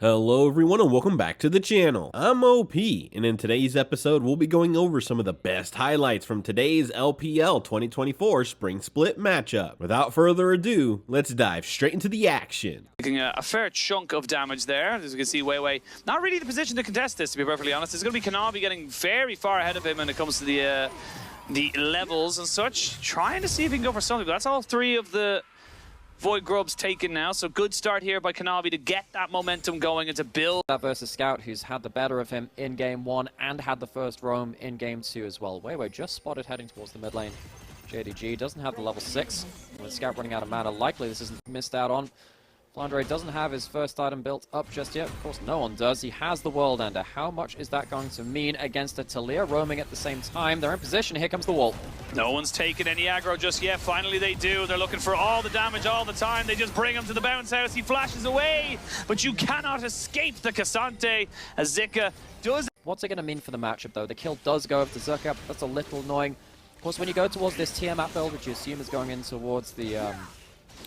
Hello everyone and welcome back to the channel. I'm OP, and in today's episode we'll be going over some of the best highlights from today's LPL 2024 Spring Split matchup. Without further ado, let's dive straight into the action. Taking a fair chunk of damage there. As you can see, Weiwei not really the position to contest this, to be perfectly honest. It's going to be Kanavi getting very far ahead of him when it comes to the levels and such. Trying to see if he can go for something, but that's all three of the Void Grubs taken now, so good start here by Kanavi to get that momentum going and to build. Versus Scout, who's had the better of him in game 1 and had the first roam in game 2 as well. Weiwei just spotted heading towards the mid lane. JDG doesn't have the level 6. With Scout running out of mana, likely this isn't missed out on. Flandre doesn't have his first item built up just yet. Of course, no one does. He has the World Ender. How much is that going to mean against a Talia roaming at the same time? They're in position. Here comes the wall. No one's taken any aggro just yet. Finally, they do. They're looking for all the damage all the time. They just bring him to the bounce house. He flashes away, but you cannot escape the Cassante as Zika does. What's it going to mean for the matchup, though? The kill does go over to Zerka. That's a little annoying. Of course, when you go towards this Tiamat build, which you assume is going in towards the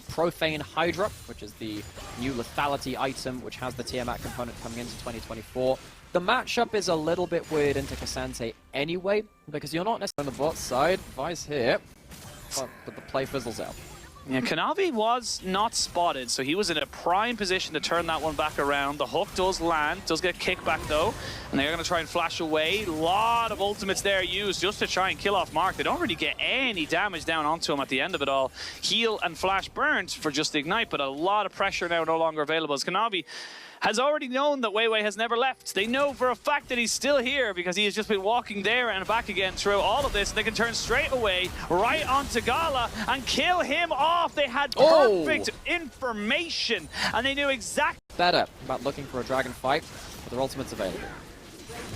Profane Hydra, which is the new lethality item, which has the Tiamat component coming into 2024. The matchup is a little bit weird into Cassante anyway, because you're not necessarily on the bot side. Vice here, but the play fizzles out. Yeah, Kanavi was not spotted, so he was in a prime position to turn that one back around. The hook does land, does get kicked back though, and they're going to try and flash away. A lot of ultimates there used just to try and kill off Mark. They don't really get any damage down onto him at the end of it all. Heal and flash burnt for just the ignite, but a lot of pressure now no longer available as Kanavi has already known that Weiwei has never left. They know for a fact that he's still here because he has just been walking there and back again through all of this. And they can turn straight away right onto Gala and kill him off. They had perfect information and they knew exactly Better about looking for a dragon fight, but their ultimate's available.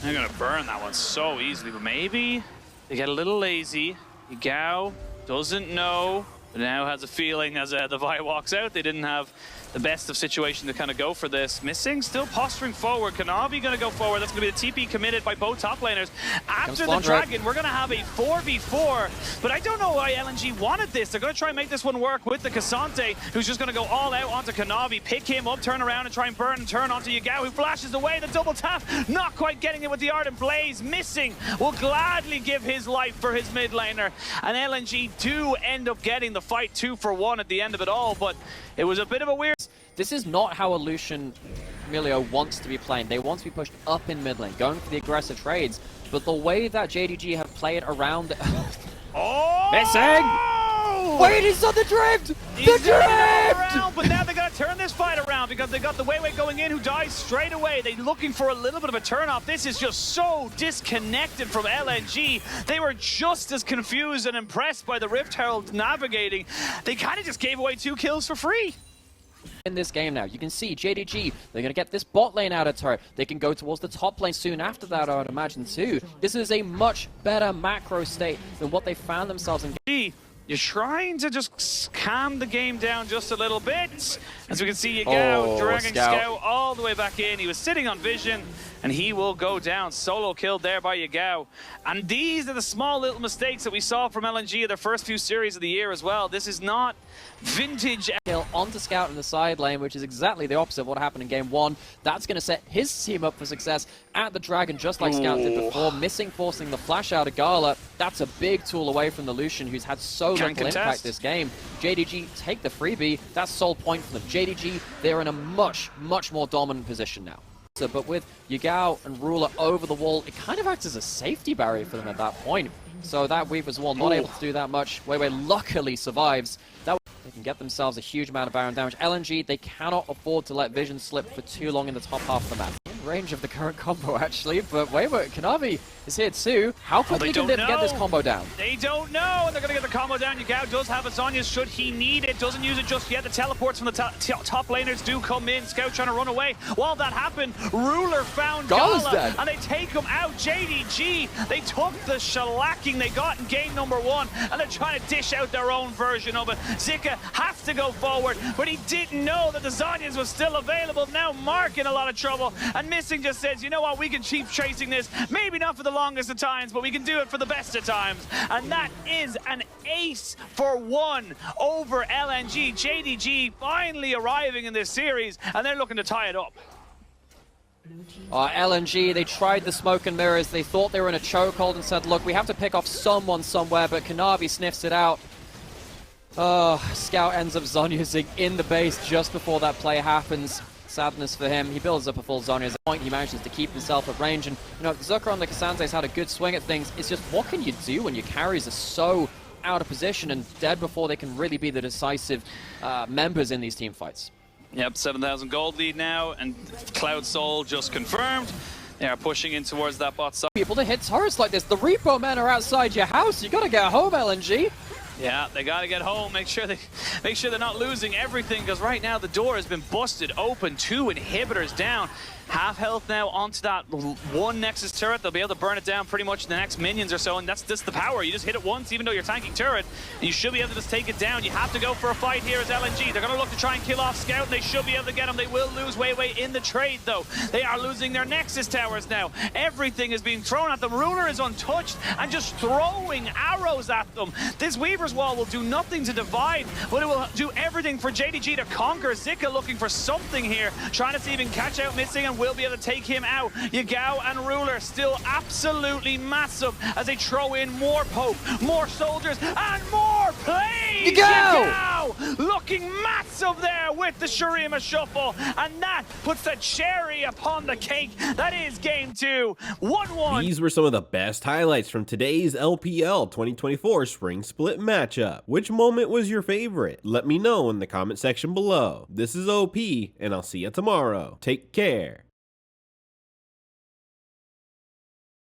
They're gonna burn that one so easily, but maybe they get a little lazy. Yagao doesn't know, but now has a feeling as the Vi walks out, they didn't have the best of situation to kind of go for this. Missing, still posturing forward. Kanavi gonna go forward. That's gonna be the TP committed by both top laners. After the Dragon, we're gonna have a 4v4, but I don't know why LNG wanted this. They're gonna try and make this one work with the Cassante, who's just gonna go all out onto Kanavi, pick him up, turn around and try and burn and turn onto Yagao, who flashes away. The double tap, not quite getting it with the Ardent Blaze. Missing will gladly give his life for his mid laner, and LNG do end up getting the fight 2-for-1 at the end of it all, but it was a bit of a weird. This is not how a Lucian Milio wants to be playing. They want to be pushed up in mid lane, going for the aggressive trades. But the way that JDG have played around... Missing! Wait, he's on the drift! The drift! But now they gotta turn this fight around because they got the Weiwei going in who dies straight away. They're looking for a little bit of a turn-off. This is just so disconnected from LNG. They were just as confused and impressed by the Rift Herald navigating. They kind of just gave away 2 kills for free. In this game now, you can see JDG, they're going to get this bot lane out of turret. They can go towards the top lane soon after that, I would imagine, too. This is a much better macro state than what they found themselves in. You're trying to just calm the game down just a little bit. As we can see, Yagao dragging Scout all the way back in. He was sitting on vision, and he will go down. Solo killed there by Yagao. And these are the small little mistakes that we saw from LNG in their first few series of the year as well. This is not vintage. Kill onto Scout in the side lane, which is exactly the opposite of what happened in game 1. That's going to set his team up for success at the Dragon, just like Scout did before. Missing, forcing the flash out of Gala. That's a big tool away from the Lucian, who's had so little impact this game. JDG take the freebie. That's sole point for them. JDG, they're in a much, much more dominant position now. But with Yagao and Ruler over the wall, it kind of acts as a safety barrier for them at that point. So that Weaver's wall not able to do that much. Weiwei luckily survives. They can get themselves a huge amount of Baron damage. LNG, they cannot afford to let Vision slip for too long in the top half of the map. In range of the current combo, actually, but Weiwei, Kanavi is here too. How quickly can they get this combo down? They don't know, and they're going to get the combo down. Yagao does have a Sonya should he need it. Doesn't use it just yet. The teleports from the top laners do come in. Scout trying to run away. While that happened, Ruler found Gala, and they take him out. JDG, they took the shellacking they got in game number 1, and they're trying to dish out their own version of it. Zika has to go forward, but he didn't know that the Zonyas was still available. Now Mark in a lot of trouble, and Missing just says, you know what, we can keep chasing this. Maybe not for the longest of times, but we can do it for the best of times. And that is an ace for 1 over LNG. JDG finally arriving in this series, and they're looking to tie it up. LNG, they tried the smoke and mirrors. They thought they were in a chokehold and said, look, we have to pick off someone somewhere, but Kanavi sniffs it out. Scout ends up Zonyasing in the base just before that play happens. Sadness for him. He builds up a full Zonya. At the point, he manages to keep himself at range. And, you know, Zucker on the Kasante's had a good swing at things. It's just, what can you do when your carries are so out of position and dead before they can really be the decisive members in these team fights? Yep, 7,000 gold lead now, and Cloud Soul just confirmed. They are pushing in towards that bot side. People to hit turrets like this. The repo men are outside your house. You gotta get home, LNG. Yeah, they gotta get home. Make sure they're not losing everything, because right now the door has been busted open. 2 inhibitors down. Half health now onto that one Nexus turret. They'll be able to burn it down pretty much in the next minions or so, and that's just the power. You just hit it once, even though you're tanking turret, and you should be able to just take it down. You have to go for a fight here as LNG. They're going to look to try and kill off Scout, and they should be able to get him. They will lose Wei in the trade, though. They are losing their Nexus towers now. Everything is being thrown at them. Ruler is untouched and just throwing arrows at them. This Weaver's Wall will do nothing to divide, but it will do everything for JDG to conquer. Zika looking for something here, trying to see if he can catch out Missing, and will be able to take him out. Yagao and Ruler still absolutely massive as they throw in more Pope, more soldiers, and more plays! Yagao looking massive there with the Shurima Shuffle, and that puts the cherry upon the cake. That is game 2, 1-1. These were some of the best highlights from today's LPL 2024 Spring Split matchup. Which moment was your favorite? Let me know in the comment section below. This is OP, and I'll see you tomorrow. Take care.